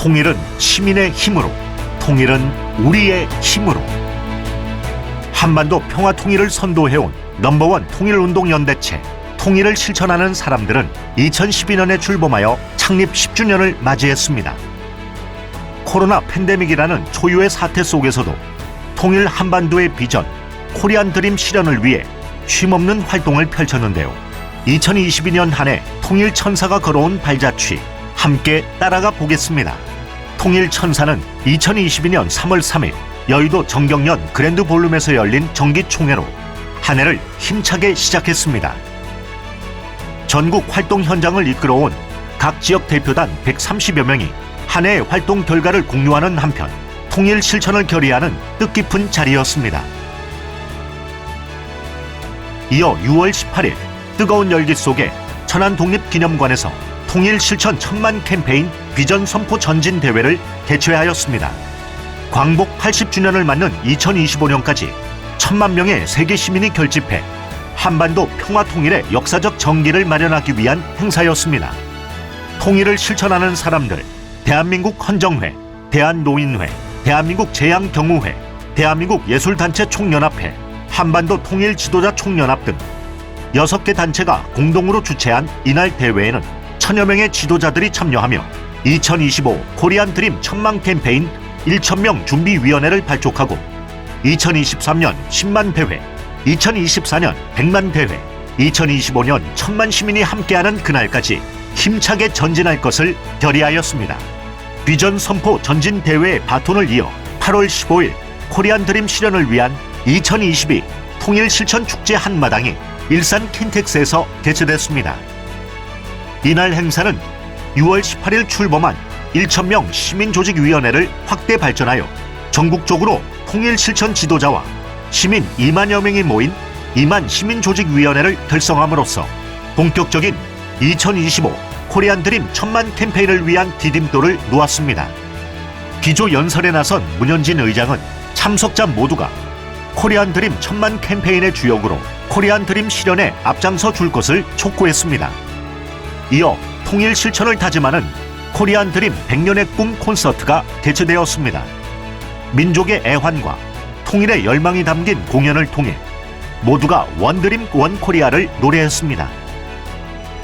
통일은 시민의 힘으로, 통일은 우리의 힘으로. 한반도 평화 통일을 선도해온 넘버원 통일운동연대체 통일을 실천하는 사람들은 2012년에 출범하여 창립 10주년을 맞이했습니다. 코로나 팬데믹이라는 초유의 사태 속에서도 통일 한반도의 비전, 코리안 드림 실현을 위해 쉼없는 활동을 펼쳤는데요. 2022년 한 해 통일 천사가 걸어온 발자취 함께 따라가 보겠습니다. 통일 천사는 2022년 3월 3일 여의도 정경련 그랜드 볼룸에서 열린 정기총회로 한 해를 힘차게 시작했습니다. 전국 활동 현장을 이끌어온 각 지역 대표단 130여 명이 한 해의 활동 결과를 공유하는 한편 통일 실천을 결의하는 뜻깊은 자리였습니다. 이어 6월 18일 뜨거운 열기 속에 천안독립기념관에서 통일 실천 천만 캠페인 비전 선포 전진 대회를 개최하였습니다. 광복 80주년을 맞는 2025년까지 1000만 명의 세계 시민이 결집해 한반도 평화 통일의 역사적 전기를 마련하기 위한 행사였습니다. 통일을 실천하는 사람들, 대한민국 헌정회, 대한노인회, 대한민국 재향경우회, 대한민국 예술단체 총연합회, 한반도 통일 지도자 총연합 등 6개 단체가 공동으로 주최한 이날 대회에는 1000여 명의 지도자들이 참여하며 2025 코리안 드림 천만 캠페인 1000명 준비위원회를 발족하고 2023년 10만 대회, 2024년 100만 대회, 2025년 1000만 시민이 함께하는 그날까지 힘차게 전진할 것을 결의하였습니다. 비전 선포 전진 대회의 바톤을 이어 8월 15일 코리안 드림 실현을 위한 2022 통일 실천 축제 한마당이 일산 킨텍스에서 개최됐습니다. 이날 행사는 6월 18일 출범한 1000명 시민조직위원회를 확대 발전하여 전국적으로 통일 실천 지도자와 시민 2만여 명이 모인 2만 시민조직위원회를 결성함으로써 본격적인 2025 코리안 드림 천만 캠페인을 위한 디딤돌을 놓았습니다. 기조연설에 나선 문현진 의장은 참석자 모두가 코리안 드림 천만 캠페인의 주역으로 코리안 드림 실현에 앞장서 줄 것을 촉구했습니다. 이어 통일 실천을 다짐하는 코리안 드림 100년의 꿈 콘서트가 개최되었습니다. 민족의 애환과 통일의 열망이 담긴 공연을 통해 모두가 원드림 원코리아를 노래했습니다.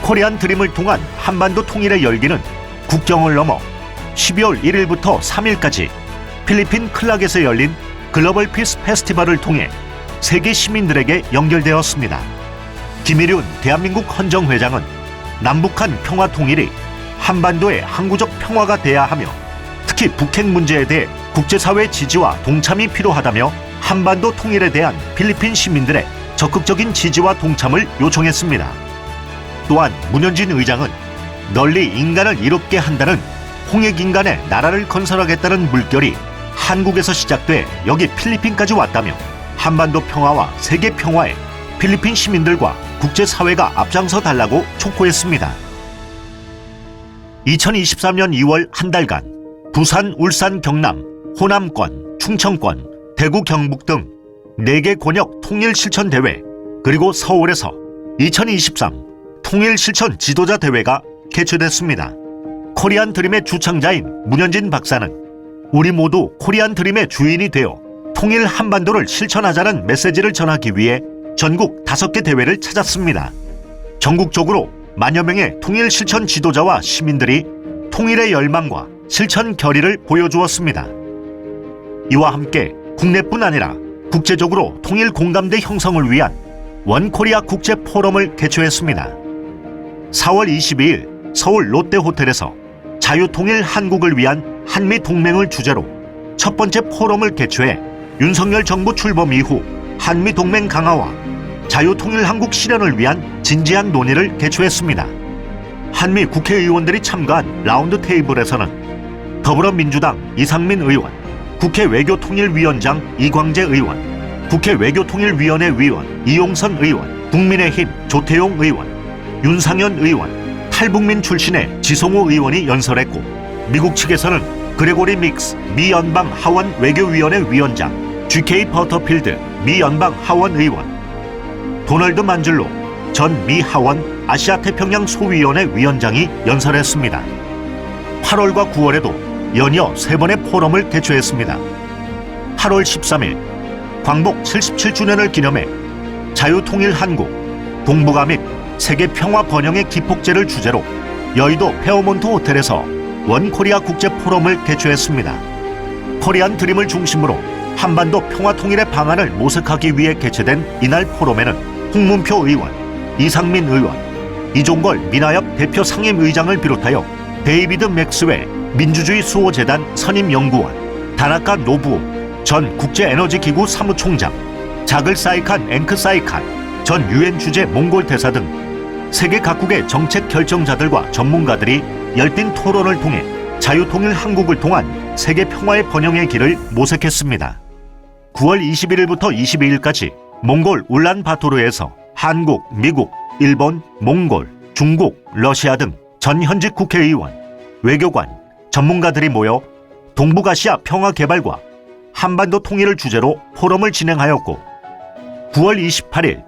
코리안 드림을 통한 한반도 통일의 열기는 국경을 넘어 12월 1일부터 3일까지 필리핀 클락에서 열린 글로벌 피스 페스티벌을 통해 세계 시민들에게 연결되었습니다. 김일윤 대한민국 헌정회장은 남북한 평화 통일이 한반도의 항구적 평화가 돼야 하며 특히 북핵 문제에 대해 국제사회 지지와 동참이 필요하다며 한반도 통일에 대한 필리핀 시민들의 적극적인 지지와 동참을 요청했습니다. 또한 문현진 의장은 널리 인간을 이롭게 한다는 홍익인간의 나라를 건설하겠다는 물결이 한국에서 시작돼 여기 필리핀까지 왔다며 한반도 평화와 세계 평화에 필리핀 시민들과 국제사회가 앞장서 달라고 촉구했습니다. 2023년 2월 한 달간 부산, 울산, 경남, 호남권, 충청권, 대구, 경북 등 4개 권역 통일실천대회 그리고 서울에서 2023 통일실천 지도자 대회가 개최됐습니다. 코리안 드림의 주창자인 문현진 박사는 우리 모두 코리안 드림의 주인이 되어 통일 한반도를 실천하자는 메시지를 전하기 위해 전국 5개 대회를 찾았습니다. 전국적으로 만여 명의 통일 실천 지도자와 시민들이 통일의 열망과 실천 결의를 보여주었습니다. 이와 함께 국내뿐 아니라 국제적으로 통일 공감대 형성을 위한 원코리아 국제 포럼을 개최했습니다. 4월 22일 서울 롯데호텔에서 자유통일 한국을 위한 한미동맹을 주제로 첫 번째 포럼을 개최해 윤석열 정부 출범 이후 한미동맹 강화와 자유통일 한국 실현을 위한 진지한 논의를 개최했습니다. 한미 국회의원들이 참가한 라운드 테이블에서는 더불어민주당 이상민 의원, 국회 외교통일위원장 이광재 의원, 국회 외교통일위원회 위원 이용선 의원, 국민의힘 조태용 의원, 윤상현 의원, 탈북민 출신의 지성호 의원이 연설했고 미국 측에서는 그레고리 믹스 미 연방 하원 외교위원회 위원장, GK 버터필드 미 연방 하원 의원, 도널드 만즐로 전 미 하원 아시아태평양 소위원회 위원장이 연설했습니다. 8월과 9월에도 연이어 3번의 포럼을 개최했습니다. 8월 13일 광복 77주년을 기념해 자유통일한국, 동북아 및 세계 평화 번영의 기폭제를 주제로 여의도 페어몬트 호텔에서 원코리아 국제 포럼을 개최했습니다. 코리안 드림을 중심으로 한반도 평화 통일의 방안을 모색하기 위해 개최된 이날 포럼에는 홍문표 의원, 이상민 의원, 이종걸 미나엽 대표 상임의장을 비롯하여 데이비드 맥스웰 민주주의 수호재단 선임연구원, 다나카 노부오 전 국제에너지기구 사무총장, 자글 사이칸 앵크 사이칸 전 유엔 주재 몽골 대사 등 세계 각국의 정책 결정자들과 전문가들이 열띤 토론을 통해 자유통일 한국을 통한 세계 평화의 번영의 길을 모색했습니다. 9월 21일부터 22일까지 몽골 울란바토르에서 한국, 미국, 일본, 몽골, 중국, 러시아 등 전 현직 국회의원, 외교관, 전문가들이 모여 동북아시아 평화 개발과 한반도 통일을 주제로 포럼을 진행하였고, 9월 28일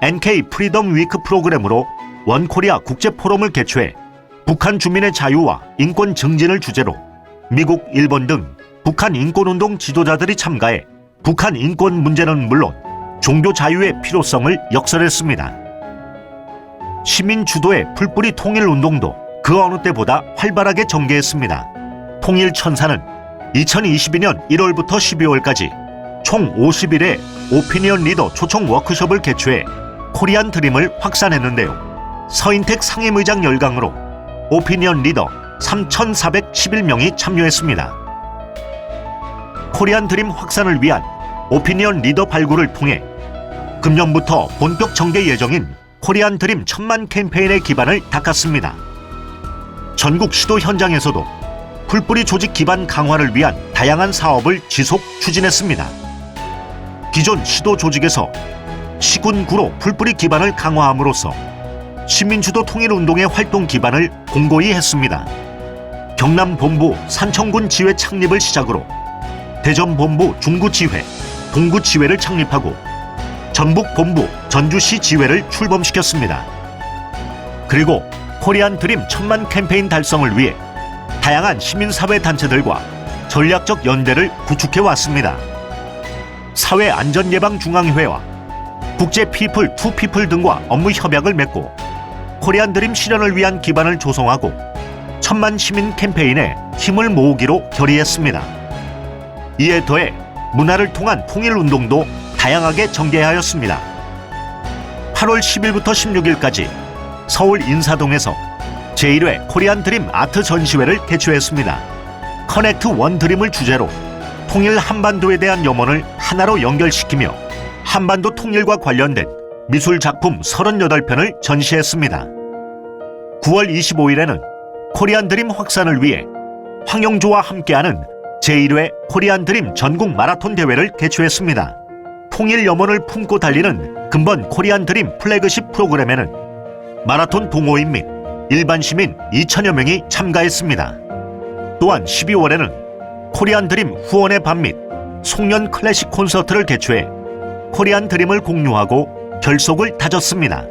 NK 프리덤 위크 프로그램으로 원코리아 국제 포럼을 개최해 북한 주민의 자유와 인권 증진을 주제로 미국, 일본 등 북한 인권운동 지도자들이 참가해 북한 인권 문제는 물론 종교 자유의 필요성을 역설했습니다. 시민 주도의 풀뿌리 통일운동도 그 어느 때보다 활발하게 전개했습니다. 통일천사는 2022년 1월부터 12월까지 총 50일의 오피니언 리더 초청 워크숍을 개최해 코리안 드림을 확산했는데요. 서인택 상임의장 열강으로 오피니언 리더 3,411명이 참여했습니다. 코리안 드림 확산을 위한 오피니언 리더 발굴을 통해 금년부터 본격 전개 예정인 코리안 드림 1000만 캠페인의 기반을 닦았습니다. 전국 시도 현장에서도 풀뿌리 조직 기반 강화를 위한 다양한 사업을 지속 추진했습니다. 기존 시도 조직에서 시군구로 풀뿌리 기반을 강화함으로써 시민주도 통일운동의 활동 기반을 공고히 했습니다. 경남본부 산청군 지회 창립을 시작으로 대전본부 중구지회, 동구지회를 창립하고 전북본부 전주시 지회를 출범시켰습니다. 그리고 코리안 드림 1000만 캠페인 달성을 위해 다양한 시민사회 단체들과 전략적 연대를 구축해왔습니다. 사회안전예방중앙회와 국제 피플 투 피플 등과 업무 협약을 맺고 코리안 드림 실현을 위한 기반을 조성하고 1000만 시민 캠페인에 힘을 모으기로 결의했습니다. 이에 더해 문화를 통한 통일운동도 다양하게 전개하였습니다. 8월 10일부터 16일까지 서울 인사동에서 제1회 코리안 드림 아트 전시회를 개최했습니다. 커넥트 원 드림을 주제로 통일 한반도에 대한 염원을 하나로 연결시키며 한반도 통일과 관련된 미술 작품 38편을 전시했습니다. 9월 25일에는 코리안 드림 확산을 위해 황영조와 함께하는 제1회 코리안 드림 전국 마라톤 대회를 개최했습니다. 통일 염원을 품고 달리는 근본 코리안 드림 플래그십 프로그램에는 마라톤 동호인 및 일반 시민 2천여 명이 참가했습니다. 또한 12월에는 코리안 드림 후원의 밤 및 송년 클래식 콘서트를 개최해 코리안 드림을 공유하고 결속을 다졌습니다.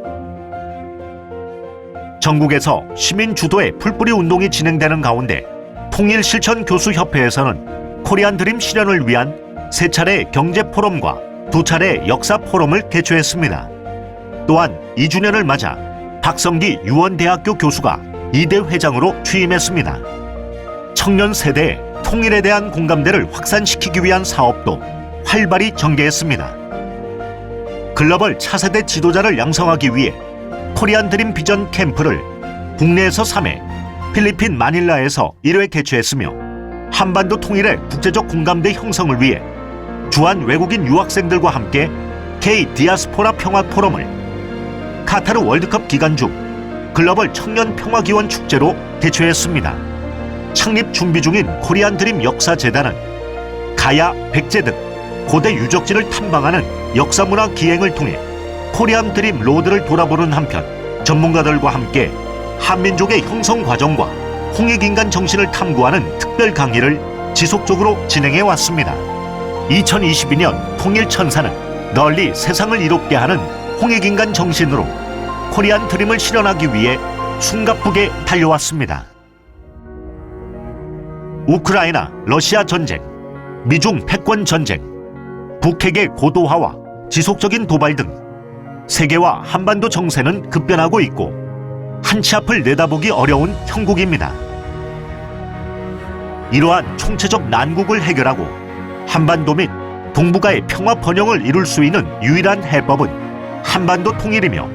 전국에서 시민 주도의 풀뿌리 운동이 진행되는 가운데 통일실천교수협회에서는 코리안 드림 실현을 위한 3차례 경제 포럼과 2차례 역사 포럼을 개최했습니다. 또한 2주년을 맞아 박성기 유원대학교 교수가 2대 회장으로 취임했습니다. 청년 세대의 통일에 대한 공감대를 확산시키기 위한 사업도 활발히 전개했습니다. 글로벌 차세대 지도자를 양성하기 위해 코리안 드림 비전 캠프를 국내에서 3회, 필리핀 마닐라에서 1회 개최했으며 한반도 통일의 국제적 공감대 형성을 위해 주한 외국인 유학생들과 함께 K-디아스포라 평화 포럼을 카타르 월드컵 기간 중 글로벌 청년 평화기원 축제로 개최했습니다. 창립 준비 중인 코리안 드림 역사재단은 가야, 백제 등 고대 유적지를 탐방하는 역사문화 기행을 통해 코리안 드림 로드를 돌아보는 한편 전문가들과 함께 한민족의 형성 과정과 홍익인간 정신을 탐구하는 특별 강의를 지속적으로 진행해 왔습니다. 2022년 통일천사는 널리 세상을 이롭게 하는 홍익인간 정신으로 코리안 드림을 실현하기 위해 숨가쁘게 달려왔습니다. 우크라이나, 러시아 전쟁, 미중 패권 전쟁, 북핵의 고도화와 지속적인 도발 등 세계와 한반도 정세는 급변하고 있고 한치 앞을 내다보기 어려운 형국입니다. 이러한 총체적 난국을 해결하고 한반도 및 동북아의 평화 번영을 이룰 수 있는 유일한 해법은 한반도 통일이며,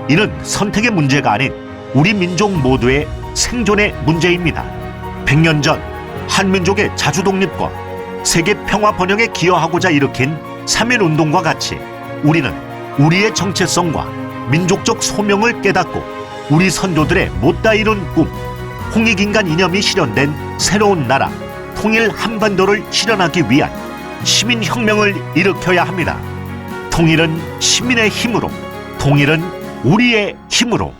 이는 선택의 문제가 아닌 우리 민족 모두의 생존의 문제입니다. 100년 전 한민족의 자주 독립과 세계 평화 번영에 기여하고자 일으킨 3.1운동과 같이 우리는 우리의 정체성과 민족적 소명을 깨닫고 우리 선조들의 못다 이룬 꿈, 홍익인간 이념이 실현된 새로운 나라, 통일 한반도를 실현하기 위한 시민혁명을 일으켜야 합니다. 통일은 시민의 힘으로, 통일은 우리의 힘으로.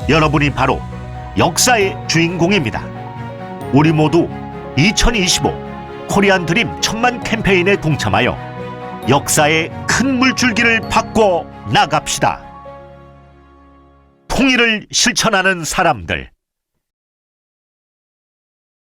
여러분이 바로 역사의 주인공입니다. 우리 모두 2025 코리안 드림 1000만 캠페인에 동참하여 역사의 큰 물줄기를 바꿔 나갑시다. 통일을 실천하는 사람들.